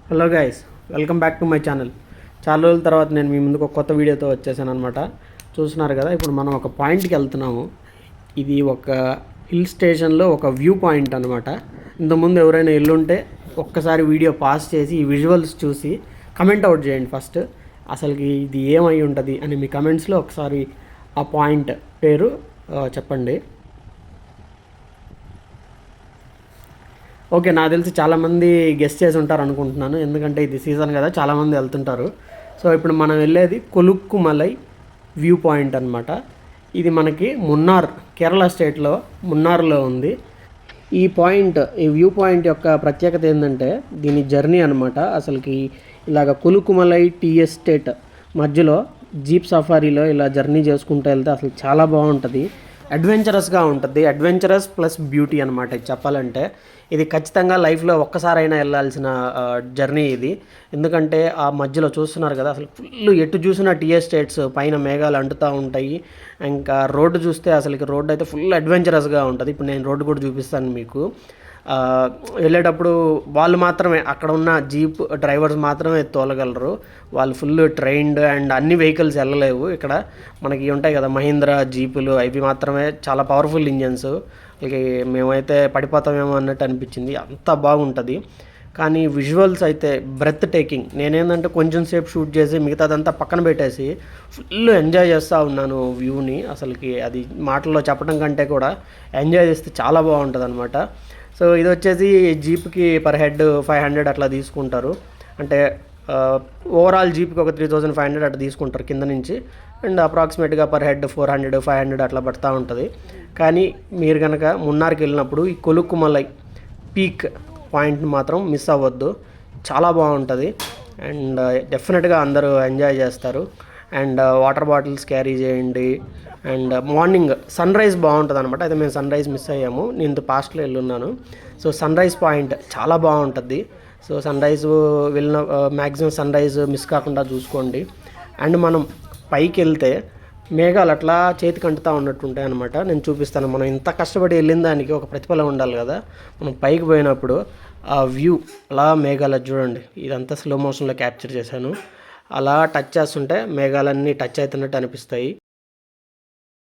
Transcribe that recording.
Hello guys, welcome back to my channel. చాలా రోజుల తర్వాత నేను మీ ముందుకు ఒక కొత్త వీడియోతో వచ్చేసాను అనమాట. చూస్తున్నారు కదా, ఇప్పుడు మనం ఒక పాయింట్కి వెళ్తున్నాము. ఇది ఒక హిల్ స్టేషన్లో ఒక వ్యూ పాయింట్ అనమాట. ఇంతకుముందు ఎవరైనా ఎల్లుంటే ఒక్కసారి వీడియో పాస్ చేసి ఈ విజువల్స్ చూసి కమెంట్ అవుట్ చేయండి ఫస్ట్. అసలుకి ఇది ఏమై ఉంటుంది అని మీ కమెంట్స్లో ఒకసారి ఆ పాయింట్ పేరు చెప్పండి. ఓకే, నాకు తెలిసి చాలామంది గెస్ట్ చేసి ఉంటారు అనుకుంటున్నాను, ఎందుకంటే ఇది సీజన్ కదా, చాలామంది వెళ్తుంటారు. సో ఇప్పుడు మనం వెళ్ళేది కొలుక్కుమలై వ్యూ పాయింట్ అనమాట. ఇది మనకి మున్నార్, కేరళ స్టేట్లో మున్నార్లో ఉంది. ఈ వ్యూ పాయింట్ యొక్క ప్రత్యేకత ఏంటంటే దీని జర్నీ అనమాట. అసలుకి ఇలాగ కొలుక్కుమలై టీ ఎస్టేట్ మధ్యలో జీప్ సఫారీలో ఇలా జర్నీ చేసుకుంటూ వెళ్తే అసలు చాలా బాగుంటుంది. అడ్వెంచరస్గా ఉంటుంది. అడ్వెంచరస్ ప్లస్ బ్యూటీ అనమాట ఇది చెప్పాలంటే. ఇది ఖచ్చితంగా లైఫ్లో ఒక్కసారైనా వెళ్ళాల్సిన జర్నీ ఇది. ఎందుకంటే ఆ మధ్యలో చూస్తున్నారు కదా, అసలు ఫుల్ ఎటు చూసినా టీ ఎస్టేట్స్, పైన మేఘాలు అంటుతూ ఉంటాయి. ఇంకా రోడ్డు చూస్తే అసలుకి రోడ్డు అయితే ఫుల్ అడ్వెంచరస్గా ఉంటుంది. ఇప్పుడు నేను రోడ్డు కూడా చూపిస్తాను మీకు. వెళ్ళేటప్పుడు వాళ్ళు మాత్రమే, అక్కడ ఉన్న జీప్ డ్రైవర్స్ మాత్రమే తోలగలరు. వాళ్ళు ఫుల్ ట్రైన్డ్ అండ్ అన్ని వెహికల్స్ వెళ్ళలేవు. ఇక్కడ మనకి ఉంటాయి కదా మహీంద్రా జీపులు, అవి మాత్రమే చాలా పవర్ఫుల్ ఇంజన్స్. ఇక మేమైతే పడిపోతామేమో అన్నట్టు అనిపించింది, అంత బాగుంటుంది. కానీ విజువల్స్ అయితే బ్రెత్ టేకింగ్. నేనేంటంటే కొంచెం సేపు షూట్ చేసి మిగతాదంతా పక్కన పెట్టేసి ఫుల్ ఎంజాయ్ చేస్తూ ఉన్నాను వ్యూని. అసలుకి అది మాటల్లో చెప్పడం కంటే కూడా ఎంజాయ్ చేస్తే చాలా బాగుంటుంది అనమాట. సో ఇది వచ్చేసి జీప్కి పర్ హెడ్ 500 అట్లా తీసుకుంటారు. అంటే ఓవరాల్ జీప్కి ఒక 3500 అట్లా తీసుకుంటారు కింద నుంచి. అండ్ అప్రాక్సిమేట్గా పర్ హెడ్ 400, 500 అట్లా పడుతూ ఉంటుంది. కానీ మీరు కనుక మున్నార్కి వెళ్ళినప్పుడు ఈ కొలుక్కుమలై పీక్ పాయింట్ని మాత్రం మిస్ అవ్వద్దు, చాలా బాగుంటుంది. అండ్ డెఫినెట్గా అందరూ ఎంజాయ్ చేస్తారు. అండ్ వాటర్ బాటిల్స్ క్యారీ చేయండి. అండ్ మార్నింగ్ సన్ రైజ్ బాగుంటుంది అనమాట. అయితే మేము సన్ రైజ్ మిస్ అయ్యాము, నేను పాస్ట్లో వెళ్ళున్నాను. సో సన్ రైజ్ పాయింట్ చాలా బాగుంటుంది. సో సన్ రైజ్ వెళ్ళిన మ్యాక్సిమం సన్ రైజ్ మిస్ కాకుండా చూసుకోండి. అండ్ మనం పైకి వెళ్తే మేఘాలు అట్లా చేతికి అంటుతూ ఉన్నట్టు ఉంటాయి అనమాట. నేను చూపిస్తాను. మనం ఇంత కష్టపడి వెళ్ళిన దానికి ఒక ప్రతిఫలం ఉండాలి కదా. మనం పైకి పోయినప్పుడు ఆ వ్యూ అలా మేఘాలు చూడండి, ఇదంతా స్లో మోషన్లో క్యాప్చర్ చేశాను. అలా టచ్ చేస్తుంటే మేఘాలన్నీ టచ్ అవుతున్నట్టు అనిపిస్తాయి.